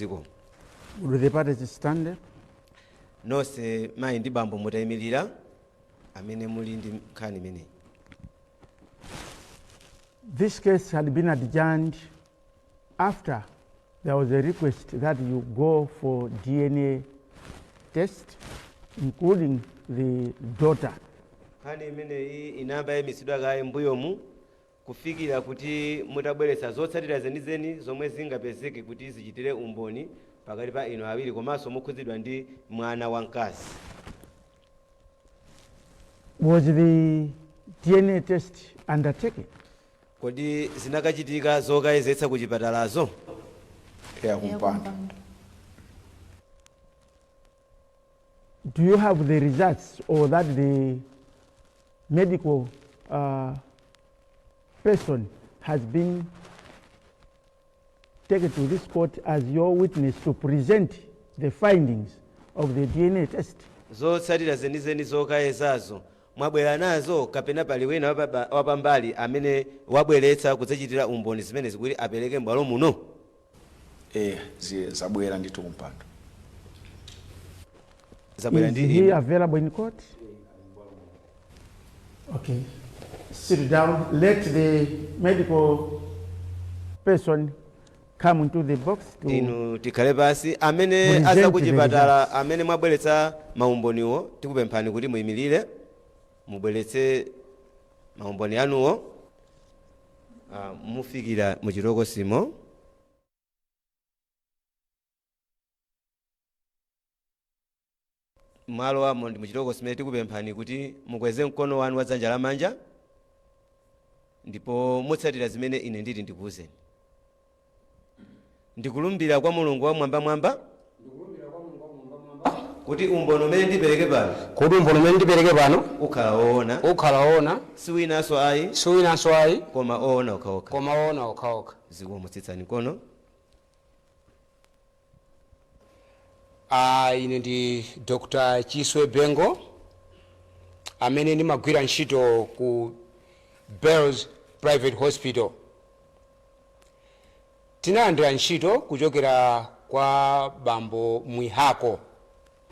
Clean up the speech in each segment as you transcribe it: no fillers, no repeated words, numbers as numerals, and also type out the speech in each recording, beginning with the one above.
ziko. Will the parties stand up? Nonse mayi ndi bambo mutayimirira amene muli ndi nkhani imeneyi. This case had been adjourned after there was a request that you go for DNA test, including the daughter. Nkhani imeneyi inamba yayimisidwa kaye mbuyomu kufikira kuti mutabweretsa zotsatira zenizeni zomwe zingapezeke kuti zichitire umboni pakati pa inu awiri komanso mukhudzidwa ndi mwana wamkazi. Was the DNA test undertaken? Kodi zinakachitika zokayezetsa ku chipatalazo? Kumpanda. Do you have the results, or that the medical person has been taken to this court as your witness to present the findings of the DNA test? Zotsatira zenizeni zokayezazo mwabwera nazo kapena pali wina wapambali amene wabweretsa kudzachitira umboni zimene zikuti apereke m'bwalo muno? Zabwera ndithu kumpanda. Is he available in court? Okay. Sit down. Let the medical person come into the box to inu tikhale pasi amene aza kuchipatala amene mwabweretsa maumboniwo tikupemphani kuti muyimirire mubweretse maumboni anuwo mufikira muchitokosimo. Malo amo ndi muchitokosimo tikupemphani kuti mukweze mkono wanu wa dzanja lamanja ndipo mutsatira zimene ine nditi ndikuwuzeni. Ndikulumbira kwa Mulungu wa mwamba kuti umboni umene ndipereke pano ukhala woona siwinanso ayi koma oona okhaokha. Zikomo mutsitsani mkono. Ine ndi Dr. Chiswe Bengo amene ndimagwira ntchito ku Bells Private Hospital. Tinalandira ntchito kuchokera kwa bambo Mwihako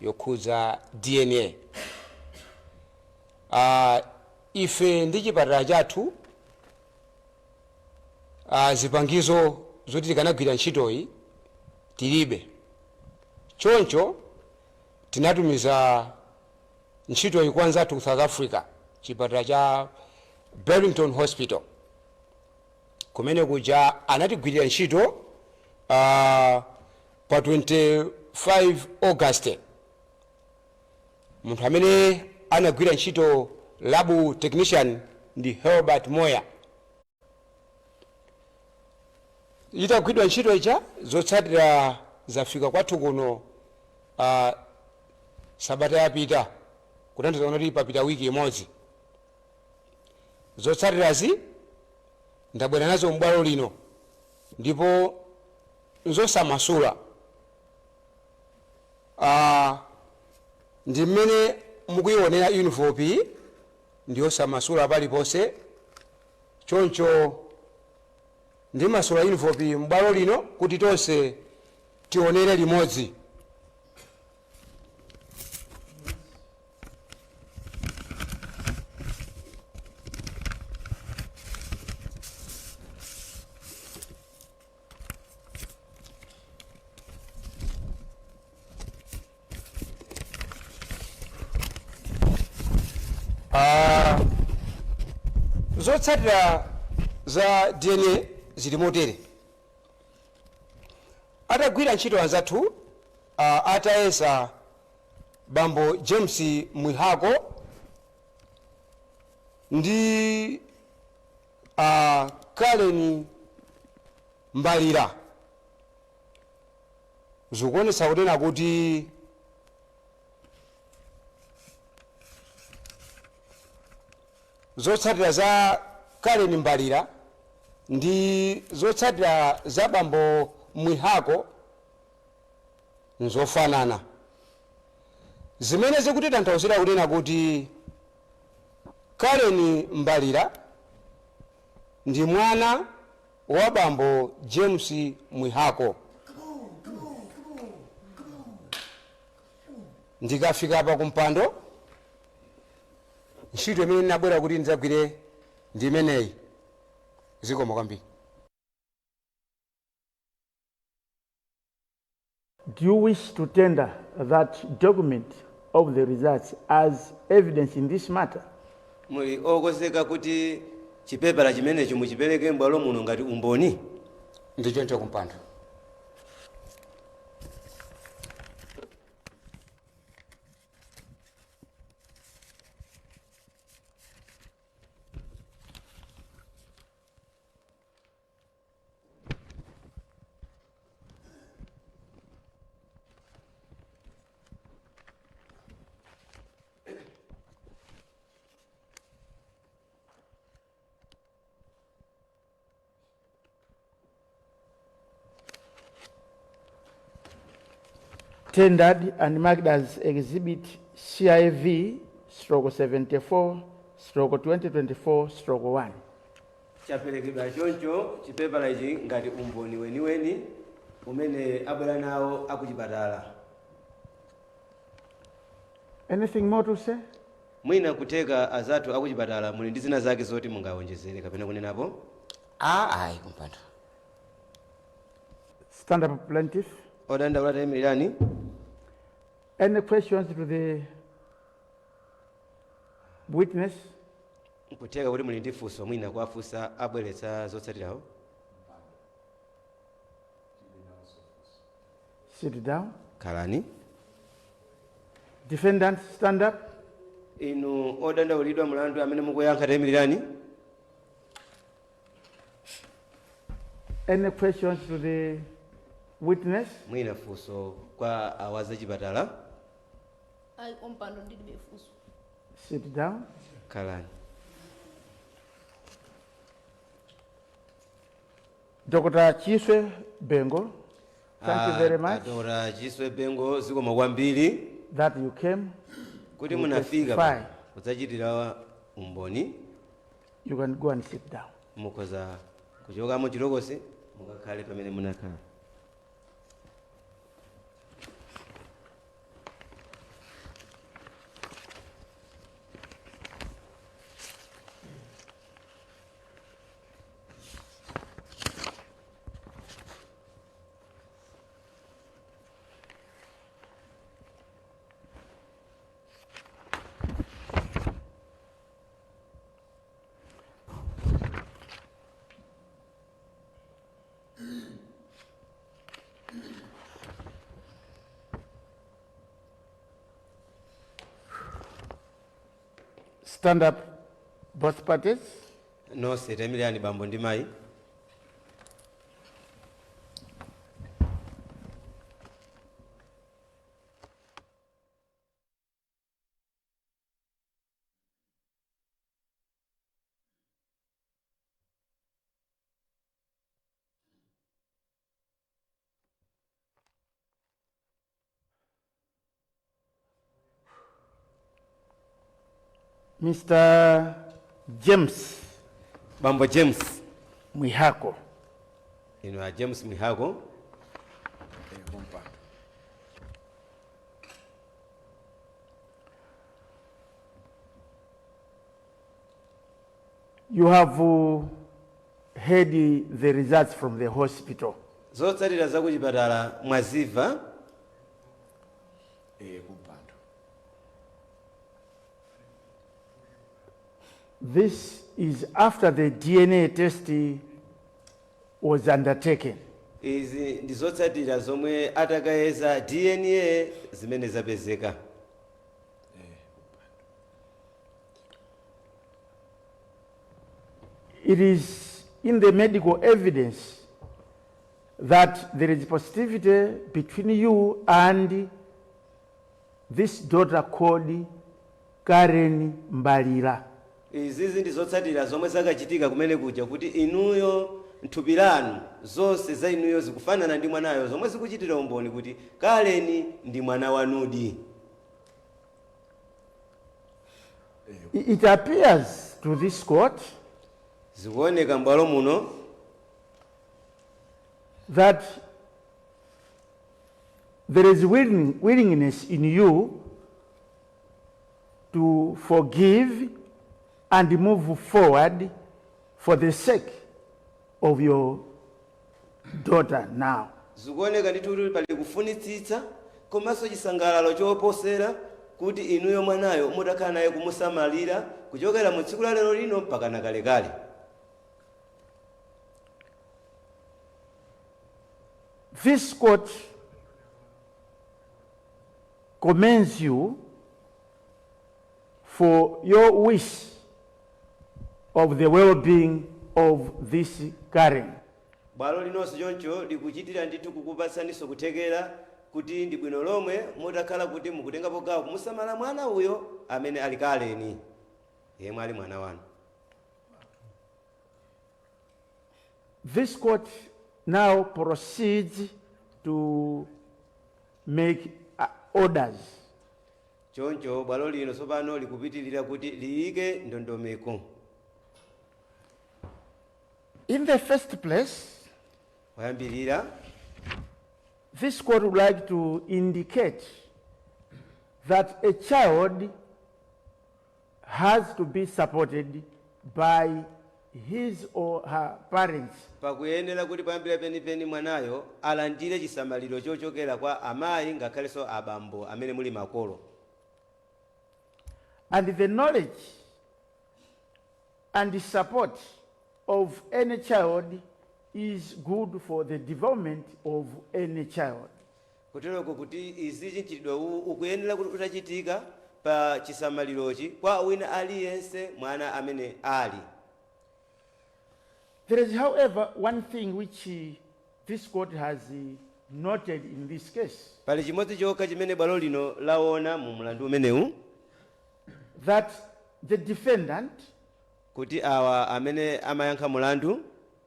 yokhudza DNA. Ife ndi chipatala chathu zipangizo zoti tikanagwira ntchitoyi tilibe. Choncho tinatumiza ntchitoyi kwanza ku South Africa, chipatala cha Barrington Hospital. Kumene kuja anatigwirira ntchito pa 25 August. Munthu amene anagwira ntchito labu technician ndi Herbert Moya. Itagwidwa ntchito ija zotsatira zafika kwathu kuno Sabata yapita, kutanthauza kuti papita wiki imodzi. Zotsatirazi ndabwera nazo m'bwalo lino ndipo nzosamasula. Ndi mmene mukuyionera uniform iyi ndiyosamasula paliponse. Choncho ndimasula uniform iyi m'bwalo lino kuti tonse tionere limodzi. Zotsatira za DNA zili motere. Atagwira ntchito anzathu atayesa bambo James Mwihako ndi Karen Mbalira. Zikuonesa kunena kuti zotsatira za Karen Mbalira ndi zotsatira za bambo Mwihako nzofanana. Zimene zikuti tanthauzira kunena kuti Karen Mbalira ndi mwana wa bambo James Mwihako ndikafika apa kumpando ntchito imene ndinabwera kuti ndidzagwire ndi imeneyi. Zikomo kwambiri. Do you wish to tender that document of the results as evidence in this matter? Muli okozeka kuti chipepala chimenecho muchipereke m'bwalo muno ngati umboni? Ndichoncho kumpando. Tendered and marked as Exhibit CIV/74/2024/1. Chaperekedwa choncho chipepala ichi ngati umboni weniweni umene abwera nawo akuchipatala. Anything more to say? Mwina kuteka azathu akuchipatala muli ndi zina zake zoti mungawonjezere kapena kunenapo? Ayi kumpando. Stand up, plaintiff. Odandaula tayimirani. Any questions to the witness? Kuteka kuti muli ndi funso mwina kuwafunsa abweretsa zotsatirawo. Sit down. Khalani. Defendant, stand up. Inu odandaulidwa mlandu amene mukuyankha tayimirani. Any questions to the witness? Mwina funso kwa awaza chipatala. Ayi kumpando ndilibe funso. Sit down. Khalani. Dr. Chiswe Bengo, thank you very much Dr. Chiswe Bengo, zikomo kwambiri that you came. kuti to munafika testify. kudzachitira umboni. You can go and sit down. Mukoza kuchokamo chilokosi mukakhale pamene munakhala. Stand up, both parties. Nonse tayimirani bambo ndi mayi. Mr. James Bambo James. Mwihako. Inu a James Mwihako. Kumpando. You have heard the results from the hospital. Zotsatira za kuchipatala mwaziva. Kumpando. This is after the DNA test was undertaken. Izi ndi zotsatira zomwe atakayeza DNA zimene zapezeka. It is in the medical evidence that there is positivity between you and this daughter called Karen Mbalira. Izizi ndi zotsatira zomwe zakachitika kumene kuja kuti inuyo nthupi lanu zonse za inuyo zikufanana ndi mwanayo zomwe zikuchitira umboni kuti Karen ndi mwana wanudi. It appears to this court Zikuoneka m'bwalo muno that there is willingness in you to forgive and move forward for the sake of your daughter now. zikuoneka ndithu kuti pali kufunitsitsa komanso chisangalalo choposera kuti inuyo mwanayo mutakhala naye kumusamalira kuchokera mu tsiku la lero lino mpaka na kalekale. This court commends you for your wish of the well-being of this Karen. bwalo linonso choncho likuchitira ndithu kukupatsaniso kuthekera kuti ndi bwino lomwe mutakhala kuti mukutengapo gawo kumusamala mwana uyo amene ali Karen yemwe ali mwana wanu. This court now proceeds to make orders. choncho bwalo lino tsopano likupitirira kuti liyike ndondomeko. In the first place, Wayambirira, this court would like to indicate that a child has to be supported by his or her parents. pakuyenera kuti payambira penipeni mwanayo alandire chisamaliro chochokera kwa amayi ngakhalenso abambo amene muli makolo. And the knowledge and the support of any child is good for the development of any child. kutereko kuti izi chinchitidwe ukuyenera kuti utachitika pa chisamalirochi kwa wina aliyense mwana amene ali. There is, however, one thing which this court has noted in this case, pali chimodzi chokha chimene bwalo lino laona mu mlandu umenewu, that the defendant, kuti awa amene amayankha mulandu,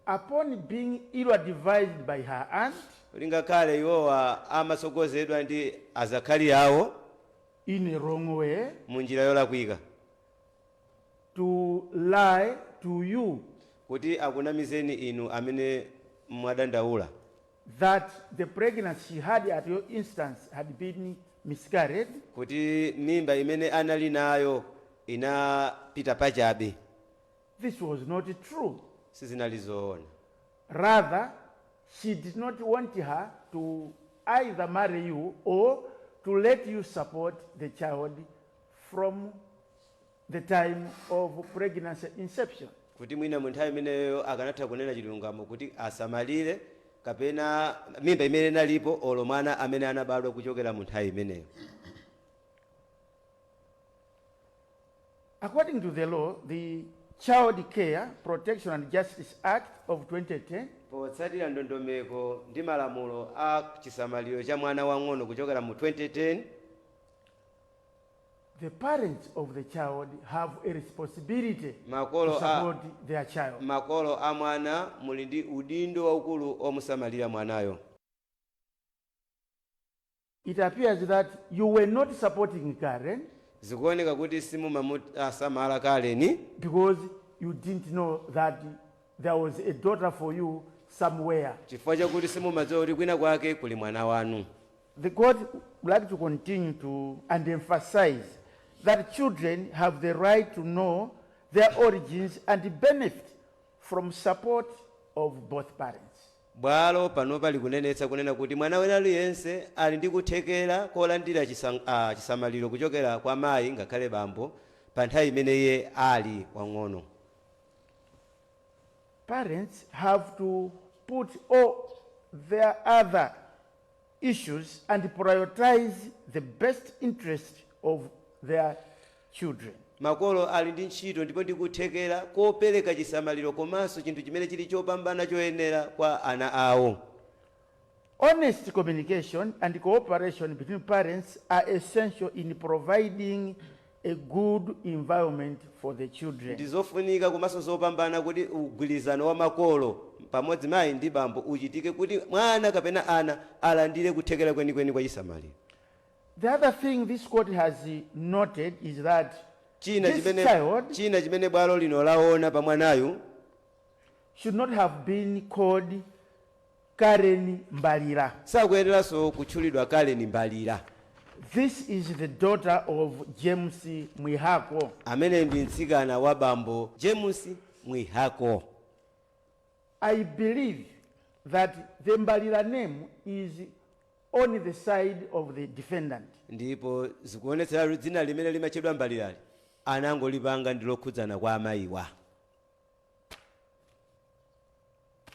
upon being ill-advised by her aunt kuti ngakhale iwowa amatsogozedwa ndi azakhali awo in a wrong way, mu njira yolakwika, to lie to you kuti akunamizeni inu amene mwadandaula that the pregnancy she had at your instance had been miscarried, kuti mimba imene anali nayo inapita pachabe. this was not true. Sizinali zoona. Rather, she did not want her to either marry you or to let you support the child from the time of pregnancy inception. kuti mwina mu nthawi imeneyo akanatha kunena chilungamo kuti asamalire kapena mimba imene inalipo olo mwana amene anabadwa kuchokera mu nthawi imeneyo. According to the law, the Child Care Protection and Justice Act of 2010, potsatira ndondomeko ndi malamulo a chisamaliro cha mwana wang'ono kuchokera mu 2010, the parents of the child have a responsibility to makolo support their child. makolo a mwana muli ndi udindo waukulu omusamalira mwanayo. It appears that you were not supporting Karen zikuoneka kuti simumamusamala Karen because you didn't know that there was a daughter for you somewhere. chifukwa chakuti simumadziwa kuti kwina kwake kuli mwana wanu. The court would like to continue to and emphasize that children have the right to know their origins and benefit from support of both parents. bwalo pano pali kunenetsa kunena kuti mwana wina aliyense ali ndi kuthekera kolandira chisamaliro kuchokera kwa mayi ngakhale bambo pa nthawi imene iye ali wang'ono. Parents have to put all their other issues and prioritize the best interest of their children. makolo ali ndi ntchito ndipo ndi kuthekera kopereka chisamaliro komanso chinthu chimene chili chopambana choyenera kwa ana awo. Honest communication and cooperation between parents are essential in providing a good environment for the children. ndi zofunika komanso zopambana kuti ugwirizano wa makolo pamodzi mayi ndi bambo uchitike kuti mwana kapena ana alandire kuthekera kwenikweni kwa chisamaliro. The other thing this court has noted is that china this chimene bwalo lino laona pa mwanayu should not have been called Karen Mbalira. sakuyeneranso kutchulidwa Karen Mbalira. This is the daughter of James Mwihako. amene ndi mtsikana wa bambo James Mwihako. I believe that the Mbalira name is on the side of the defendant. Ndipo zikuonetsera dzina limene limachedwa Mbalirali anangolipanga ndi lokhudzana kwa amayiwa.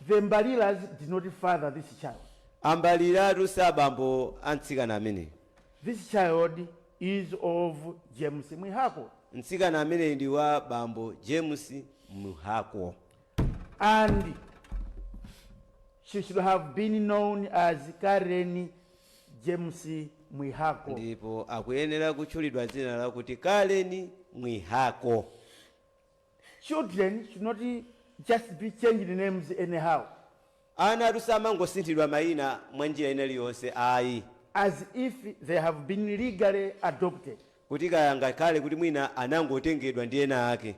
The Mbaliras did not father this child. Ambaliratu si abambo a mtsikana amene. This child is of James Mwihako. Mtsikana amene ndi wa bambo James Mwihako. And she should have been known as Karen James Mwihako. Ndipo akuyenera kutchulidwa dzina lakuti Karen Mwihako. Children should not just be changing names anyhow, Ana amangosinthidwa mayina mwa njira ina iliyonse ayi. as if they have been legally adopted. Kuti kaya ngakhale kuti mwina anangotengedwa ndi ena ake.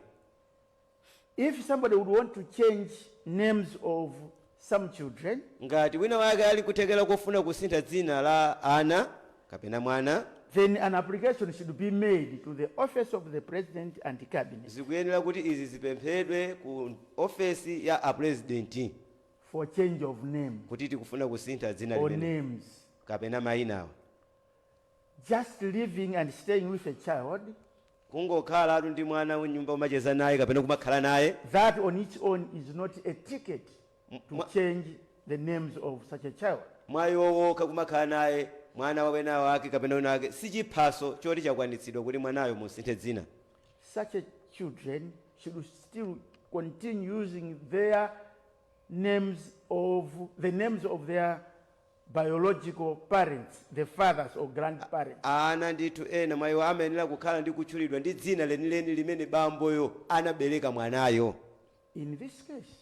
If somebody would want to change names of some children, Ngati wina wake ali kuthekera kufuna kusintha dzina la ana kapena mwana, then an application should be made to the office of the president and the cabinet zikuyenera kuti izi zipemphedwe ku ofesi ya apresidenti for change of name kuti tikufuna kusintha dzina or limene names. kapena mayinawo. Just living and staying with a child, Kungokhala atu ndi mwana w'nyumba umacheza naye kapena kumakhala naye, that on its own is not a ticket to Mwa- change the names of such a child. mwayi wowoka kumakhala naye mwana wawena wake kapena wina wake si chiphaso choti chakwanitsidwa kuti mwanayo musinthe dzina. Such a children should still continue using their names of the names of their biological parents, the fathers or grandparents. Ana ndithu ena mwayiwo amayenera kukhala ndi kutchulidwa ndi dzina lenileni limene bamboyo anabereka mwanayo. In this case,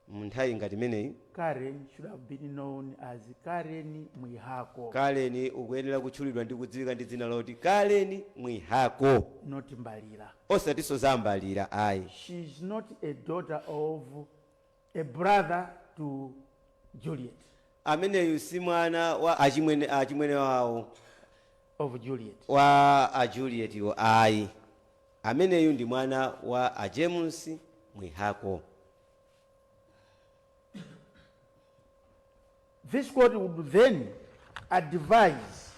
Munthawi ngati imeneyi Karen should have been known as Karen Mwihako, Kaleni ukuyenera kutchulidwa ndi kudziwika ndi dzina loti Kaleni Mwihako, not Mbalira. osatinso za Mbalira ayi. She is not a daughter of a brother to Juliet, Ameneyu si mwana wa achimwene wawo of Juliet. wa a Juliet yo ayi. Ameneyu ndi mwana wa a James Mwihako. This court would then advise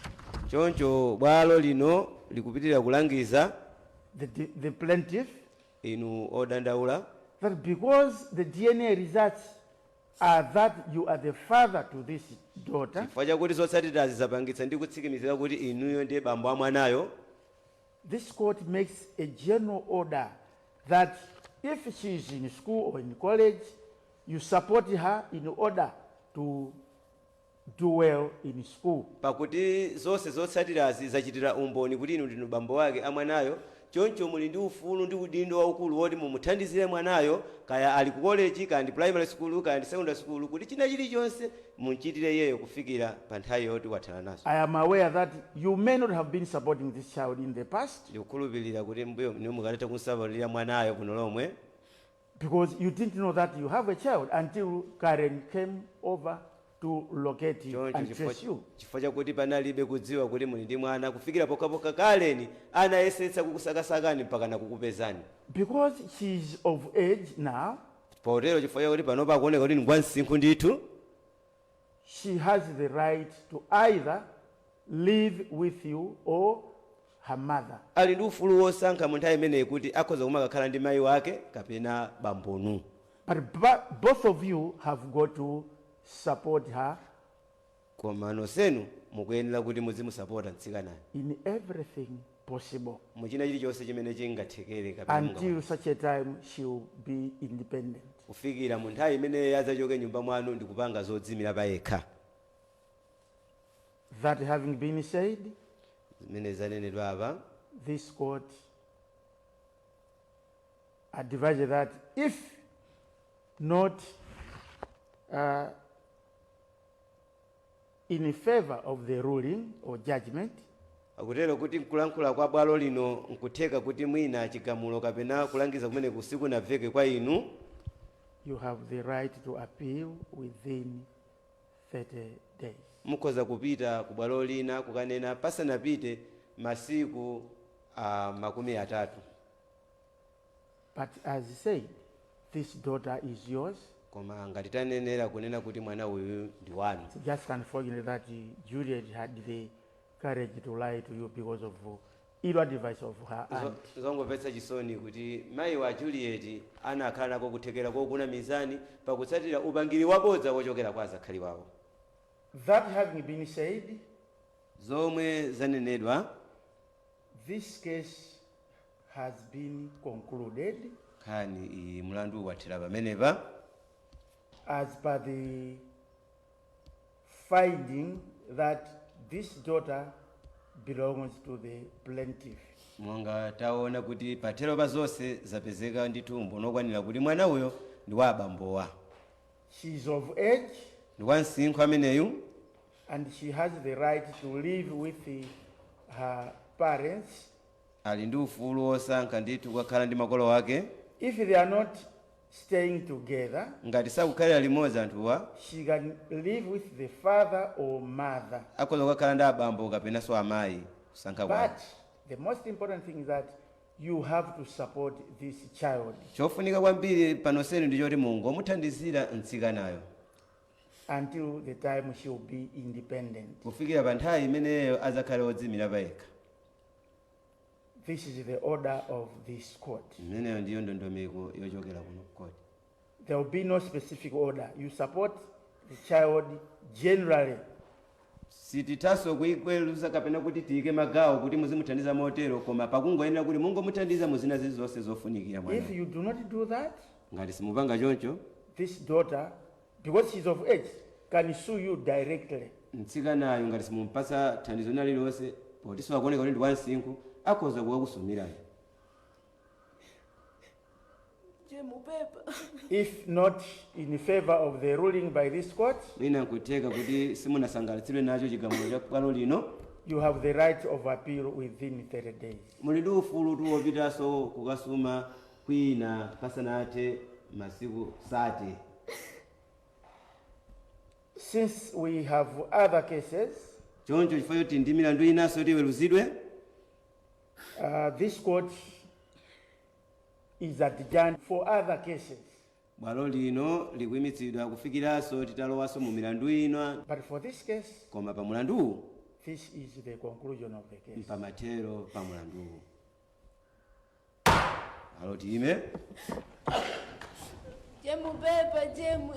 Choncho bwalo lino likupitirira kulangiza the plaintiff inu odandaula that because the DNA results are that you are the father to this daughter, chifukwa chakuti zotsatirazi zapangitsa ndi kutsimikizira kuti inuyo ndiye bambo a mwanayo. this court makes a general order that if she is in school or in college, you support her in order to do well in school. Pakuti zonse zotsatirazi zachitira umboni kuti inu ndinu bambo wake a mwanayo, choncho muli ndi ufulu ndi udindo waukulu woti mumuthandizire mwanayo kaya ali ku college kaya ndi primary school kaya ndi secondary school kuti china chilichonse munchitire iyeyo kufikira pa nthawi yoti wathana nazo. I am aware that you may not have been supporting this child in the past Ndikukhulupirira kuti mbuyo niwe mukaleta kusavalira mwanayo kuno lomwe because you didn't know that you have a child until Karen came over to locate you choncho and trace you. chifukwa chakuti panalibe kudziwa kuti muli ndi mwana kufikira pokhapokha Kaleni anayesetsa kukusakasakani mpaka nakukupezani. Because she is of age now, Potero chifukwa chakuti panopa akuoneka kuti ndi wansinkhu ndithu, she has the right to either live with you or her mother. ali ndi ufulu wosankha mu nthawi imeneyi kuti akhoza kumakakhala ndi mayi wake kapena bambonu. But both of you have got to support her Koma nonsenu mukuyenera kuti muzimusapota mtsikanayo in everything possible muchina chilichonse chimene chingathekere kapena until such a time she will be independent. kufikira mu nthawi imeneyi adzachoke nyumba mwanu ndi kupanga zodzimira pa yekha. That having been said, Zimene zanenedwa apa, this court advised that if not in favor of the ruling or judgment, akutero kuti nkulankhula kwa bwalo lino nkutheka kuti mwina chigamulo kapena kulangiza kumene kusiku naveke kwa inu, you have the right to appeal within 30 days. mukhoza kupita ku bwalo lina kukanena pasanapite masiku makumi atatu. But as he said, this daughter is yours. Koma ngati tanenera kunena kuti mwana uyu ndi wanu. It's just unfortunate that Juliet had the courage to lie to you because of ill advice of her aunt. Zongomvetsa chisoni kuti mayi wa Juliet anakhala nako kuthekera kokuna mizani pakutsatira upangiri wabodza wochokera kwa azakhali wawo. That having been said, zomwe zanenedwa, this case has been concluded nkhani iyi mlandu wathera pamenepa as per the finding that this daughter belongs to the plaintiff. monga taona kuti pathero pa zonse zapezeka ndithu umboni okwanira kuti mwana uyo ndi wa abambowa. She is of age Ndi wansinkhu ameneyu and she has the right to live with her parents. ali ndi ufulu wosankha ndithu kukakhala ndi makolo wake. If they are not staying together, ngati sakukhalira limodzi anthuwa she can live with the father or mother. akhoza kukakhala ndi abambo kapenanso amayi kusankha But kwake. the most important thing is that you have to support this child chofunika kwambiri panoseni ndi choti mungomuthandizira mtsikanayo until the time she will be independent. kufikira pa nthawi imeneyo azakhale odzimira payekha. This is the order of this court. imeneyo ndiyo ndondomeko yochokera kuno kukoti. There will be no specific order. You support the child generally. sitithaso kuikweruza kapena kuti tiyike magawo kuti muzimuthandiza motero, koma pakungoyenera kuti mungomuthandiza muzina zilizonse zofunikira If mwana. you do not do that, ngati simupanga choncho, this daughter, because she's of age, can sue you directly. mtsikanayo ngati simumpasa thandizo lina lililonse potiso akuoneka kuti ndi wansinkhu akhoza kukakusumirani. Jemupepa. If not in favor of the ruling by this court, mwina nkutheka kuti simunasangalatsirwe nacho chigamulo cha bwalo lino, you have the right of appeal within 30 days. muli ndi ufulu wopitanso kukasuma kwina pasanathe masiku sate. Since we have other cases, choncho chifukwa choti ndi milandu inanso yoti iweruzidwe, this court is adjourned for other cases. bwalo lino likuyimitsidwa kufikiranso titalowanso mu milandu ina, But for this case, koma pa mulanduwu this is the conclusion of the case. mpamathero pa mulanduwu. alo time Jemupepa, jemu.